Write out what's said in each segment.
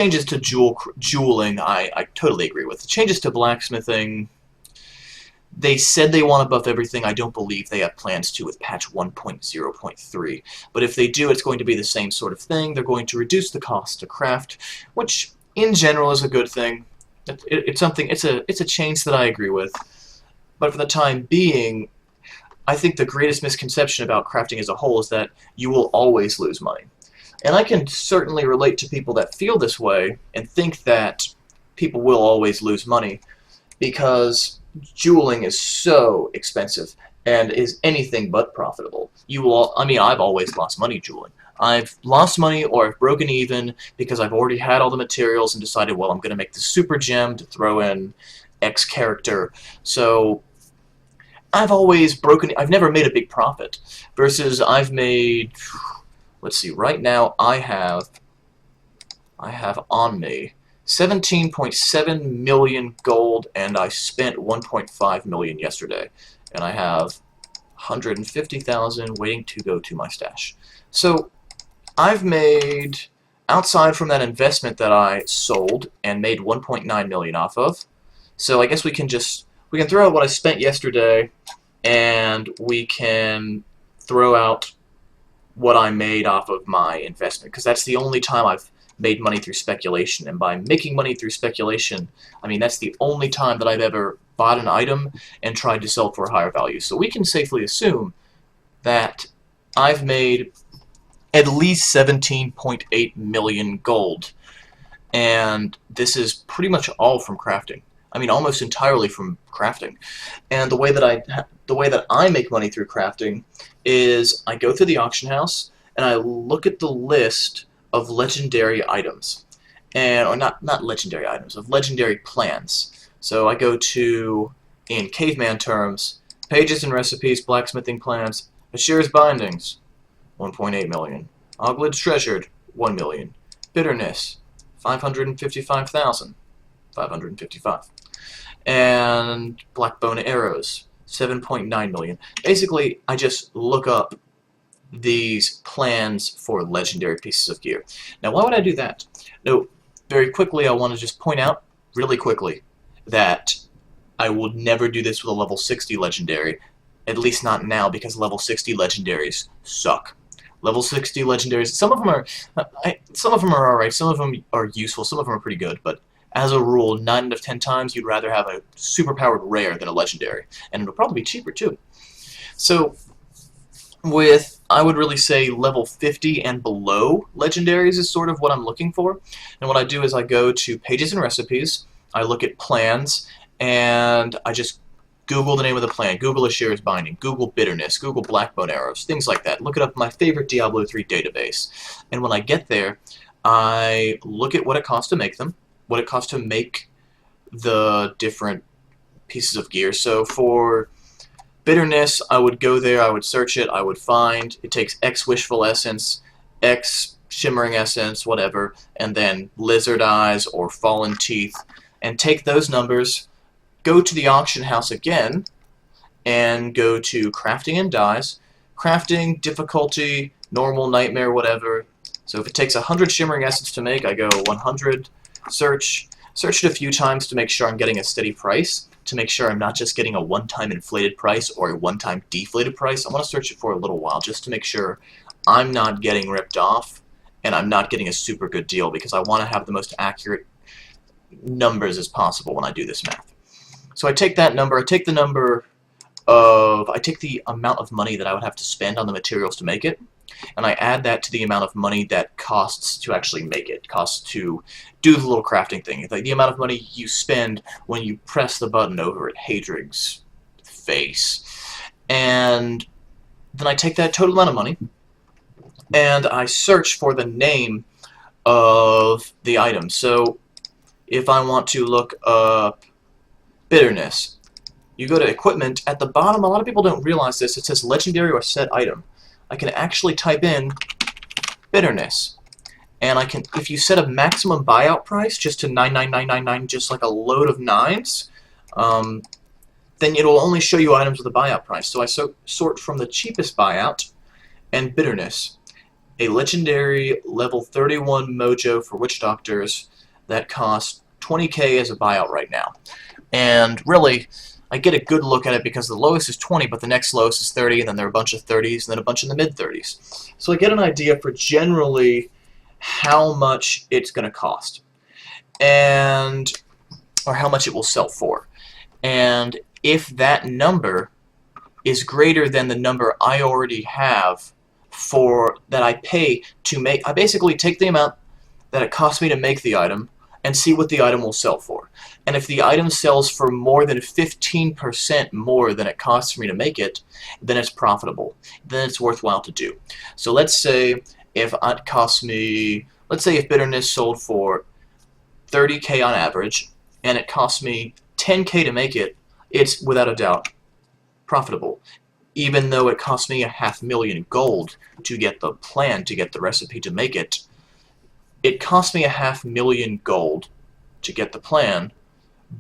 changes to jeweling, I totally agree with. The changes to blacksmithing, they said they want to buff everything. I don't believe they have plans to with patch 1.0.3. But if they do, it's going to be the same sort of thing. They're going to reduce the cost to craft, which in general is a good thing. It's a change that I agree with. But for the time being, I think the greatest misconception about crafting as a whole is that you will always lose money. And I can certainly relate to people that feel this way and think that people will always lose money because jeweling is so expensive and is anything but profitable. I mean, I've always lost money jeweling. I've lost money or I've broken even because I've already had all the materials and decided, well, I'm going to make the super gem to throw in X character. So I've never made a big profit versus I've made, let's see, right now I have on me 17.7 million gold, and I spent 1.5 million yesterday, and I have 150,000 waiting to go to my stash. So I've made, outside from that investment that I sold and made 1.9 million off of, so I guess we can throw out what I spent yesterday, and we can throw out what I made off of my investment, because that's the only time I've made money through speculation. And by making money through speculation, I mean that's the only time that I've ever bought an item and tried to sell it for a higher value. So we can safely assume that I've made at least 17.8 million gold, and this is pretty much all from crafting. I mean, almost entirely from crafting. And the way that I make money through crafting is I go through the auction house and I look at the list of legendary items, or not legendary items, of legendary plans. So I go to, in caveman terms, pages and recipes, blacksmithing plans, Ashir's bindings, 1.8 million, Oglid's treasured, 1 million, bitterness, 555,000, 555, and blackbone arrows, 7.9 million. Basically, I just look up these plans for legendary pieces of gear. Now, why would I do that? No, very quickly, I want to just point out, really quickly, that I will never do this with a level 60 legendary, at least not now, because level 60 legendaries suck. Level 60 legendaries, some of them are alright, some of them are useful, some of them are pretty good, but as a rule, 9 out of 10 times, you'd rather have a superpowered rare than a legendary, and it'll probably be cheaper too. So, I would really say level 50 and below legendaries is sort of what I'm looking for. And what I do is I go to pages and recipes, I look at plans, and I just Google the name of the plan, Google Ashira's binding, Google bitterness, Google blackbone arrows, things like that. Look it up in my favorite Diablo 3 database. And when I get there, I look at what it costs to make them, what it costs to make the different pieces of gear. So for bitterness, I would go there, I would search it, I would find, it takes X wishful essence, X shimmering essence, whatever, and then lizard eyes or fallen teeth, and take those numbers, go to the auction house again, and go to crafting and dyes, crafting, difficulty, normal, nightmare, whatever. So if it takes 100 shimmering essence to make, I go 100, search it a few times to make sure I'm getting a steady price, to make sure I'm not just getting a one-time inflated price or a one-time deflated price. I want to search it for a little while just to make sure I'm not getting ripped off and I'm not getting a super good deal, because I want to have the most accurate numbers as possible when I do this math. So I take that number, I take the amount of money that I would have to spend on the materials to make it, and I add that to the amount of money that costs to actually make it, costs to do the little crafting thing. Like the amount of money you spend when you press the button over at Hadrig's face. And then I take that total amount of money, and I search for the name of the item. So if I want to look up bitterness, you go to equipment. At the bottom, a lot of people don't realize this, it says legendary or set item. I can actually type in bitterness, and I can, if you set a maximum buyout price just to 99999, just like a load of nines, then it'll only show you items with a buyout price. So I sort from the cheapest buyout and bitterness. a legendary level 31 mojo for witch doctors that costs 20k as a buyout right now. And really, I get a good look at it because the lowest is 20, but the next lowest is 30, and then there are a bunch of 30s, and then a bunch in the mid-30s. So I get an idea for generally how much it's going to cost, and or how much it will sell for. And if that number is greater than the number I already have for that I pay to make, I basically take the amount that it costs me to make the item and see what the item will sell for. And if the item sells for more than 15% more than it costs for me to make it, then it's profitable. Then it's worthwhile to do. So let's say if it costs me, let's say if Bitterness sold for 30k on average, and it costs me 10k to make it, it's without a doubt profitable. Even though it cost me 500,000 gold to get the plan, to get the recipe to make it, it cost me 500,000 gold to get the plan,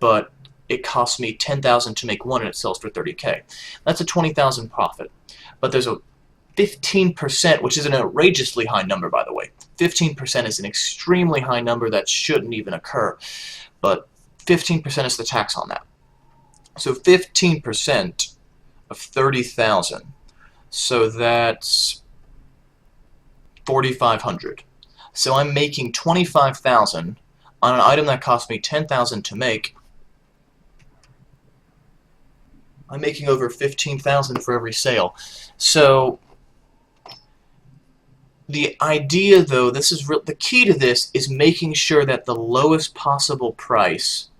but it cost me 10,000 to make one and it sells for 30k. That's a 20,000 profit. But there's a 15%, which is an outrageously high number, by the way. 15% is an extremely high number that shouldn't even occur, but 15% is the tax on that. So 15% of 30,000, so that's 4,500. So I'm making 25,000 on an item that cost me 10,000 to make. I'm making over 15,000 for every sale. So the idea, though, this is the key to this is making sure that the lowest possible price,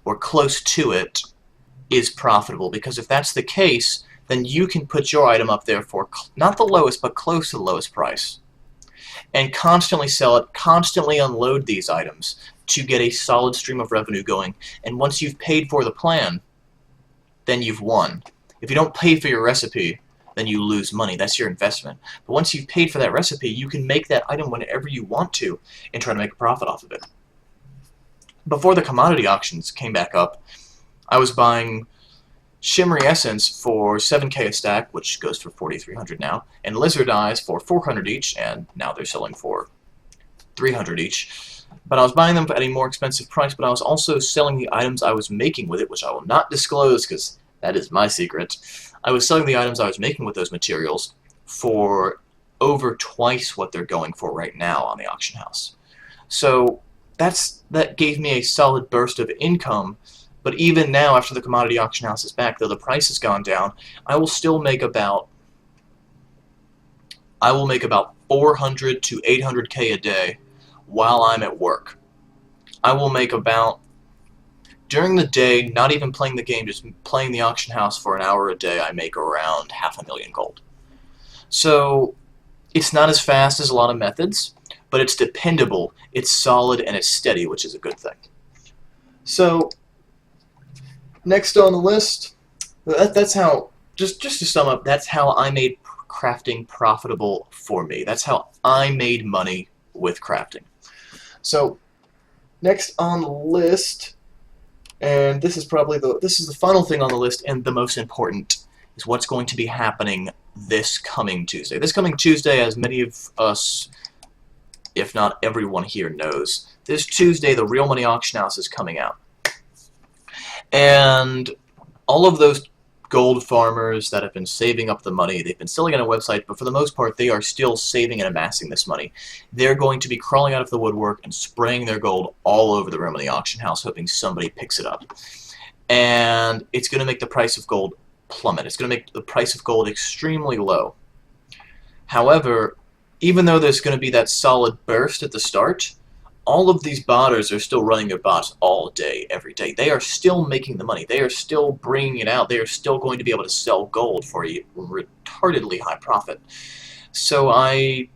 or close to it, is profitable. Because if that's the case, then you can put your item up there for not the lowest, but close to the lowest price, and constantly sell it, constantly unload these items to get a solid stream of revenue going. And once you've paid for the plan, then you've won. If you don't pay for your recipe, then you lose money. That's your investment. But once you've paid for that recipe, you can make that item whenever you want to and try to make a profit off of it. Before the commodity auctions came back up, I was buying Shimmery Essence for 7k a stack, which goes for 4,300 now, and Lizard Eyes for 400 each, and now they're selling for 300 each. But I was buying them at a more expensive price, but I was also selling the items I was making with it, which I will not disclose because that is my secret. I was selling the items I was making with those materials for over twice what they're going for right now on the auction house. So that gave me a solid burst of income. But even now, after the commodity auction house is back, though the price has gone down, I will still make about 400 to 800k a day while I'm at work. I will make about, during the day, not even playing the game, just playing the auction house for an hour a day, I make around 500,000 gold. So it's not as fast as a lot of methods, but it's dependable, it's solid, and it's steady, which is a good thing. So next on the list, that's how, just to sum up, that's how I made crafting profitable for me. That's how I made money with crafting. So next on the list, and this is probably the final thing on the list and the most important, is what's going to be happening this coming Tuesday. This coming Tuesday, as many of us, if not everyone here knows, this Tuesday the Real Money Auction House is coming out. And all of those gold farmers that have been saving up the money, they've been selling on a website, but for the most part they are still saving and amassing this money. They're going to be crawling out of the woodwork and spraying their gold all over the room in the auction house, hoping somebody picks it up. And it's going to make the price of gold plummet. It's going to make the price of gold extremely low. However, even though there's going to be that solid burst at the start, all of these botters are still running their bots all day, every day. They are still making the money. They are still bringing it out. They are still going to be able to sell gold for a retardedly high profit. So I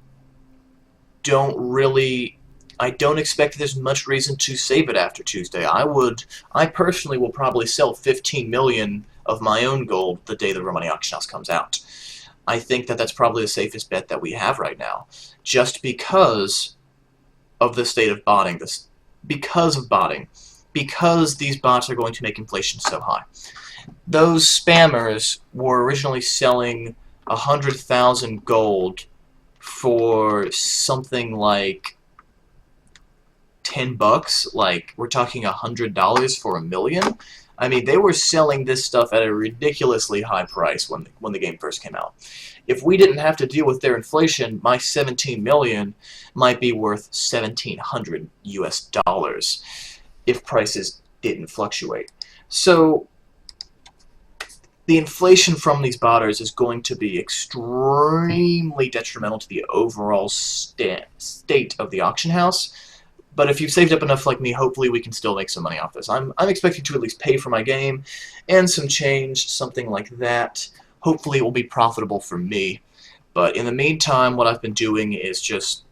don't expect there's much reason to save it after Tuesday. I personally will probably sell 15 million of my own gold the day the Real Money Auction House comes out. I think that that's probably the safest bet that we have right now, just because of the state of botting, because these bots are going to make inflation so high. Those spammers were originally selling 100,000 gold for something like $10, like we're talking $100 for a million. I mean, they were selling this stuff at a ridiculously high price when the game first came out. If we didn't have to deal with their inflation, my 17 million might be worth 1,700 US dollars if prices didn't fluctuate. So the inflation from these botters is going to be extremely detrimental to the overall state of the auction house. But if you've saved up enough like me, hopefully we can still make some money off this. I'm expecting to at least pay for my game and some change, something like that. Hopefully it will be profitable for me. But in the meantime, what I've been doing is just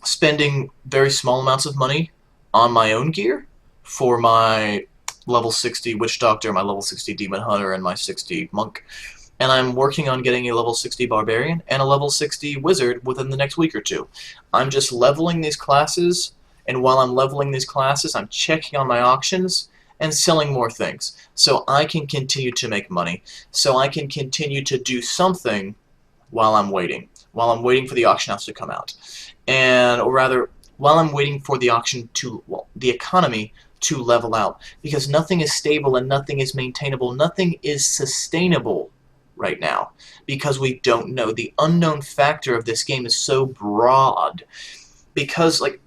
spending very small amounts of money on my own gear for my level 60 Witch Doctor, my level 60 Demon Hunter, and my 60 Monk. And I'm working on getting a level 60 Barbarian and a level 60 Wizard within the next week or two. I'm just leveling these classes, and while I'm leveling these classes, I'm checking on my auctions and selling more things. So I can continue to make money. So I can continue to do something while I'm waiting for the auction house to come out. Or rather, while I'm waiting for the the economy to level out. Because nothing is stable and nothing is maintainable. Nothing is sustainable right now. Because we don't know. The unknown factor of this game is so broad. Because, like,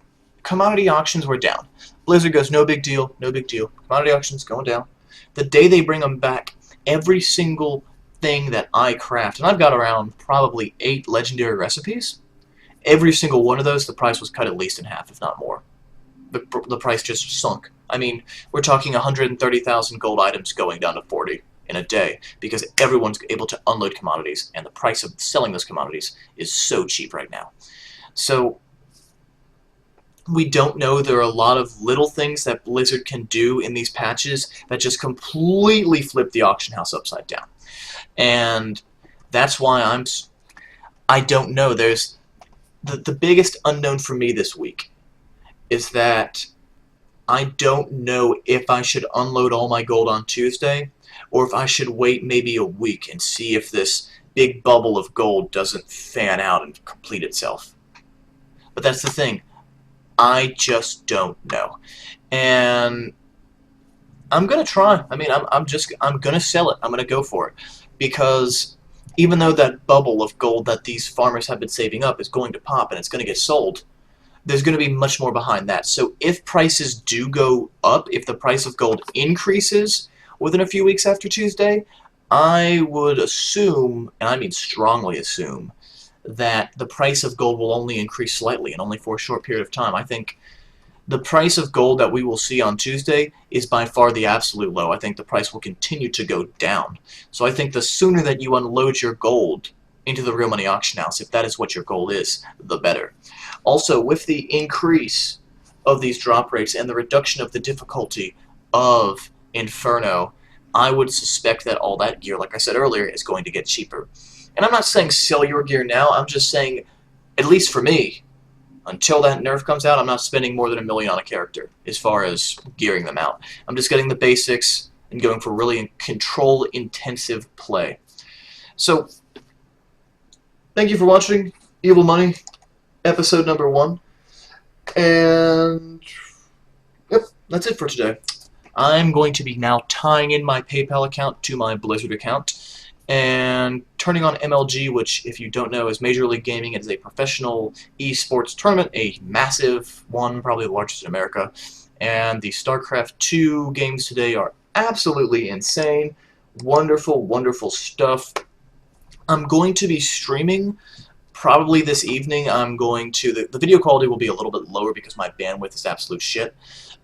commodity auctions were down. Blizzard goes, no big deal, no big deal. Commodity auctions going down. The day they bring them back, every single thing that I craft, and I've got around probably 8 legendary recipes, every single one of those, the price was cut at least in half, if not more. The price just sunk. I mean, we're talking 130,000 gold items going down to 40 in a day because everyone's able to unload commodities, and the price of selling those commodities is so cheap right now. So we don't know. There are a lot of little things that Blizzard can do in these patches that just completely flip the auction house upside down. And that's why I don't know. There's the biggest unknown for me this week is that I don't know if I should unload all my gold on Tuesday or if I should wait maybe a week and see if this big bubble of gold doesn't fan out and complete itself. But that's the thing. I just don't know. And I'm going to try. I mean, I'm going to sell it. I'm going to go for it. Because even though that bubble of gold that these farmers have been saving up is going to pop and it's going to get sold, there's going to be much more behind that. So if prices do go up, if the price of gold increases within a few weeks after Tuesday, I would assume, and I mean strongly assume, that the price of gold will only increase slightly and only for a short period of time. I think the price of gold that we will see on Tuesday is by far the absolute low. I think the price will continue to go down. So I think the sooner that you unload your gold into the real money auction house, if that is what your goal is, the better. Also, with the increase of these drop rates and the reduction of the difficulty of Inferno, I would suspect that all that gear, like I said earlier, is going to get cheaper. And I'm not saying sell your gear now, I'm just saying, at least for me, until that nerf comes out, I'm not spending more than $1 million on a character as far as gearing them out. I'm just getting the basics and going for really control-intensive play. So, thank you for watching Evil Money, episode number 1. And, yep, that's it for today. I'm going to be now tying in my PayPal account to my Blizzard account and turning on MLG, which, if you don't know, is Major League Gaming. It is a professional esports tournament, a massive one, probably the largest in America. And the StarCraft 2 games today are absolutely insane. Wonderful, wonderful stuff. I'm going to be streaming probably this evening. I'm going to, the video quality will be a little bit lower because my bandwidth is absolute shit.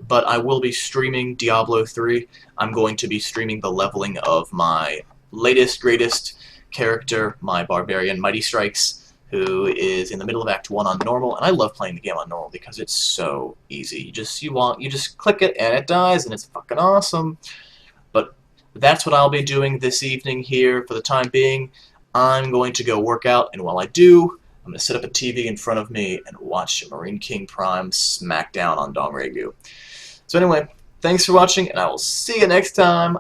But I will be streaming Diablo 3. I'm going to be streaming the leveling of my latest, greatest character, my Barbarian Mighty Strikes, who is in the middle of Act 1 on normal, and I love playing the game on normal because it's so easy. You just click it and it dies, and it's fucking awesome. But that's what I'll be doing this evening here for the time being. I'm going to go work out, and while I do, I'm going to set up a TV in front of me and watch Marine King Prime smack down on Dong Regu. So anyway, thanks for watching, and I will see you next time.